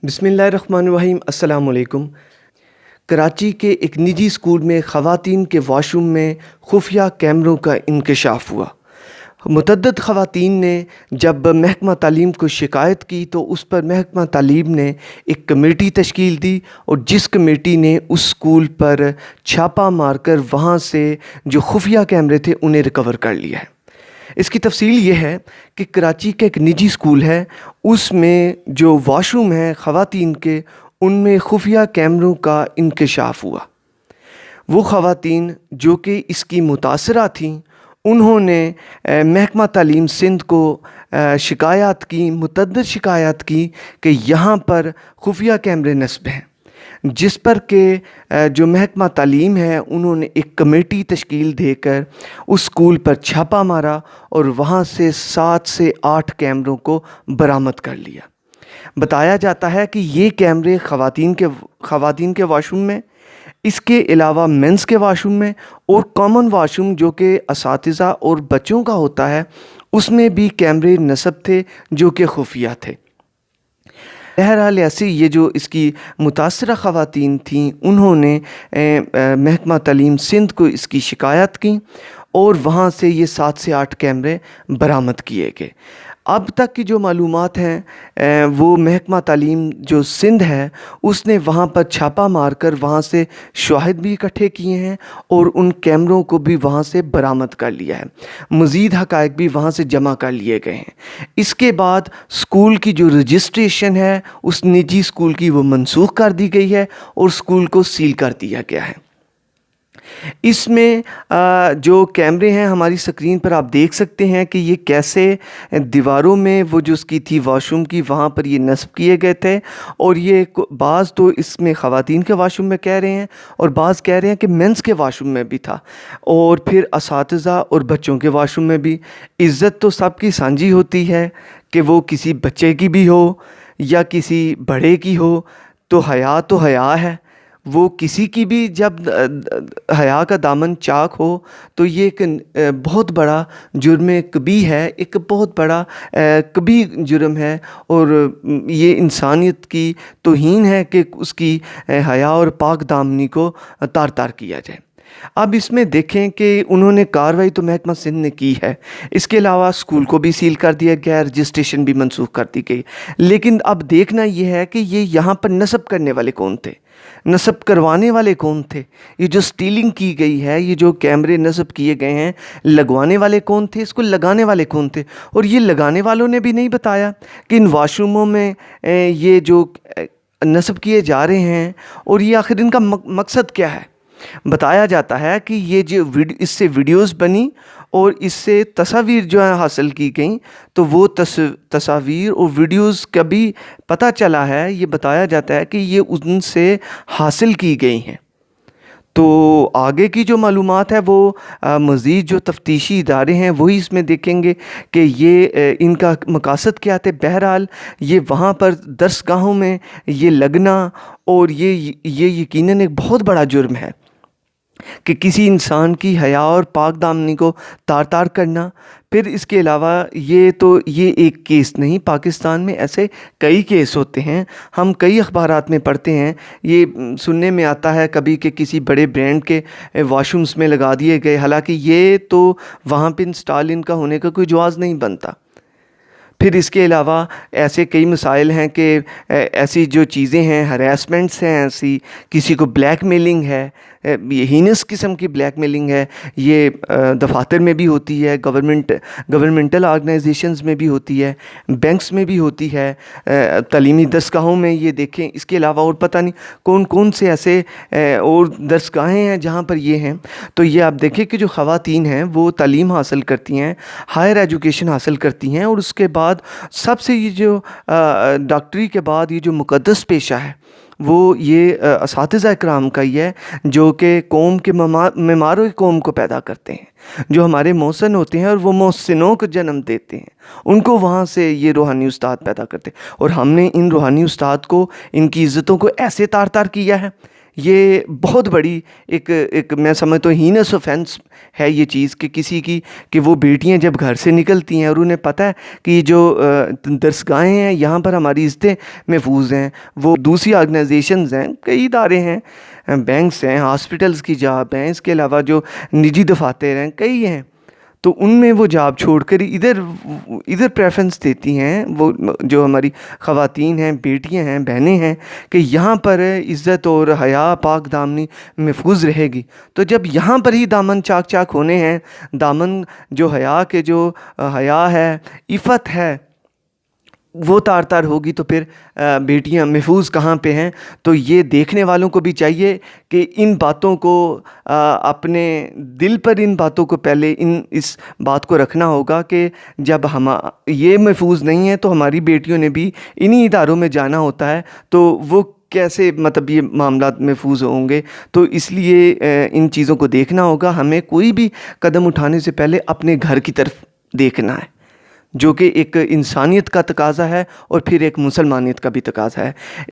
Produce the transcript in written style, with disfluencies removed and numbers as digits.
بسم اللہ الرحمن الرحیم۔ السلام علیکم۔ کراچی کے ایک نجی اسکول میں خواتین کے واش روم میں خفیہ کیمروں کا انکشاف ہوا۔ متعدد خواتین نے جب محکمہ تعلیم کو شکایت کی تو اس پر محکمہ تعلیم نے ایک کمیٹی تشکیل دی اور جس کمیٹی نے اس اسکول پر چھاپہ مار کر وہاں سے جو خفیہ کیمرے تھے انہیں ریکور کر لیا ہے۔ اس کی تفصیل یہ ہے کہ کراچی کا ایک نجی اسکول ہے، اس میں جو واش روم ہیں خواتین کے، ان میں خفیہ کیمروں کا انکشاف ہوا۔ وہ خواتین جو کہ اس کی متاثرہ تھیں، انہوں نے محکمہ تعلیم سندھ کو شکایات کی، متعدد شکایات کی کہ یہاں پر خفیہ کیمرے نصب ہیں، جس پر کہ جو محکمہ تعلیم ہے انہوں نے ایک کمیٹی تشکیل دے کر اس اسکول پر چھاپہ مارا اور وہاں سے 7 سے 8 کیمروں کو برآمد کر لیا۔ بتایا جاتا ہے کہ یہ کیمرے خواتین کے واش روم میں، اس کے علاوہ مینس کے واش روم میں اور کامن واش روم جو کہ اساتذہ اور بچوں کا ہوتا ہے اس میں بھی کیمرے نصب تھے جو کہ خفیہ تھے۔ بہرحال ایسی یہ جو اس کی متاثرہ خواتین تھیں انہوں نے محکمہ تعلیم سندھ کو اس کی شکایت کی اور وہاں سے یہ 7 سے 8 کیمرے برآمد کیے گئے۔ اب تک کی جو معلومات ہیں وہ محکمہ تعلیم جو سندھ ہے اس نے وہاں پر چھاپہ مار کر وہاں سے شواہد بھی اکٹھے کیے ہیں اور ان کیمروں کو بھی وہاں سے برآمد کر لیا ہے، مزید حقائق بھی وہاں سے جمع کر لیے گئے ہیں۔ اس کے بعد اسکول کی جو رجسٹریشن ہے اس نجی اسکول کی وہ منسوخ کر دی گئی ہے اور اسکول کو سیل کر دیا گیا ہے۔ اس میں جو کیمرے ہیں ہماری سکرین پر آپ دیکھ سکتے ہیں کہ یہ کیسے دیواروں میں وہ جو اس کی تھی واش روم کی وہاں پر یہ نصب کیے گئے تھے، اور یہ بعض تو اس میں خواتین کے واش روم میں کہہ رہے ہیں اور بعض کہہ رہے ہیں کہ مینس کے واش روم میں بھی تھا، اور پھر اساتذہ اور بچوں کے واش روم میں بھی۔ عزت تو سب کی سانجھی ہوتی ہے کہ وہ کسی بچے کی بھی ہو یا کسی بڑے کی ہو، تو حیا ہے، وہ کسی کی بھی جب حیا کا دامن چاک ہو تو یہ ایک بہت بڑا جرم کبیح ہے، ایک بہت بڑا کبیح جرم ہے، اور یہ انسانیت کی توہین ہے کہ اس کی حیا اور پاک دامنی کو تار تار کیا جائے۔ اب اس میں دیکھیں کہ انہوں نے کارروائی تو محکمہ سندھ نے کی ہے، اس کے علاوہ اسکول کو بھی سیل کر دیا گیا، رجسٹریشن بھی منسوخ کر دی گئی، لیکن اب دیکھنا یہ ہے کہ یہ یہاں پر نصب کرنے والے کون تھے، نصب کروانے والے کون تھے، یہ جو سٹیلنگ کی گئی ہے، یہ جو کیمرے نصب کیے گئے ہیں لگوانے والے کون تھے، اس کو لگانے والے کون تھے، اور یہ لگانے والوں نے بھی نہیں بتایا کہ ان واش روموں میں یہ جو نصب کیے جا رہے ہیں اور یہ آخر ان کا مقصد کیا ہے۔ بتایا جاتا ہے کہ یہ جو اس سے ویڈیوز بنی اور اس سے تصاویر جو ہیں حاصل کی گئیں، تو وہ تصاویر اور ویڈیوز کا بھی پتہ چلا ہے، یہ بتایا جاتا ہے کہ یہ ان سے حاصل کی گئی ہیں۔ تو آگے کی جو معلومات ہے وہ مزید جو تفتیشی ادارے ہیں وہی اس میں دیکھیں گے کہ یہ ان کا مقاصد کیا تھے۔ بہرحال یہ وہاں پر درس گاہوں میں یہ لگنا اور یہ یقیناً ایک بہت بڑا جرم ہے کہ کسی انسان کی حیا اور پاک دامنی کو تار تار کرنا۔ پھر اس کے علاوہ یہ ایک کیس نہیں، پاکستان میں ایسے کئی کیس ہوتے ہیں، ہم کئی اخبارات میں پڑھتے ہیں، یہ سننے میں آتا ہے کبھی کہ کسی بڑے برانڈ کے واش رومز میں لگا دیے گئے، حالانکہ یہ تو وہاں پہ انسٹال ان کا ہونے کا کوئی جواز نہیں بنتا۔ پھر اس کے علاوہ ایسے کئی مسائل ہیں کہ ایسی جو چیزیں ہیں، ہراسمنٹس ہیں، ایسی کسی کو بلیک میلنگ ہے، یہ ہینس قسم کی بلیک میلنگ ہے، یہ دفاتر میں بھی ہوتی ہے، گورنمنٹل آرگنائزیشنز میں بھی ہوتی ہے، بینکس میں بھی ہوتی ہے، تعلیمی درسگاہوں میں یہ دیکھیں۔ اس کے علاوہ اور پتہ نہیں کون کون سے ایسے اور درسگاہیں ہیں جہاں پر یہ ہیں۔ تو یہ آپ دیکھیں کہ جو خواتین ہیں وہ تعلیم حاصل کرتی ہیں، ہائر ایجوکیشن حاصل کرتی ہیں، اور اس کے بعد سب سے یہ جو ڈاکٹری کے بعد یہ جو مقدس پیشہ ہے وہ یہ اساتذہ اکرام کا ہی ہے، جو کہ قوم کے معمار قوم کو پیدا کرتے ہیں، جو ہمارے محسن ہوتے ہیں اور وہ محسنوں کو جنم دیتے ہیں، ان کو وہاں سے یہ روحانی استاد پیدا کرتے ہیں، اور ہم نے ان روحانی استاد کو، ان کی عزتوں کو ایسے تار تار کیا ہے، یہ بہت بڑی ایک میں سمجھتا ہوں ہینس اوفینس ہے یہ چیز کہ کسی کی کہ وہ بیٹیاں جب گھر سے نکلتی ہیں اور انہیں پتہ ہے کہ یہ جو درسگاہیں ہیں یہاں پر ہماری عزتیں محفوظ ہیں، وہ دوسری آرگنائزیشنز ہیں، کئی ادارے ہیں، بینکس ہیں، ہاسپٹلز کی جاب ہیں، اس کے علاوہ جو نجی دفاتر ہیں کئی ہیں، تو ان میں وہ جاب چھوڑ کر ادھر پریفرنس دیتی ہیں، وہ جو ہماری خواتین ہیں، بیٹیاں ہیں، بہنیں ہیں، کہ یہاں پر عزت اور حیا پاک دامنی محفوظ رہے گی۔ تو جب یہاں پر ہی دامن چاک چاک ہونے ہیں، دامن جو حیا کے جو حیا ہے، عفت ہے، وہ تار تار ہوگی تو پھر بیٹیاں محفوظ کہاں پہ ہیں؟ تو یہ دیکھنے والوں کو بھی چاہیے کہ ان باتوں کو اپنے دل پر، ان باتوں کو پہلے اس بات کو رکھنا ہوگا کہ جب یہ محفوظ نہیں ہے تو ہماری بیٹیوں نے بھی انہی اداروں میں جانا ہوتا ہے، تو وہ کیسے مطلب یہ معاملات محفوظ ہوں گے؟ تو اس لیے ان چیزوں کو دیکھنا ہوگا۔ ہمیں کوئی بھی قدم اٹھانے سے پہلے اپنے گھر کی طرف دیکھنا ہے، جو کہ ایک انسانیت کا تقاضا ہے اور پھر ایک مسلمانیت کا بھی تقاضا ہے۔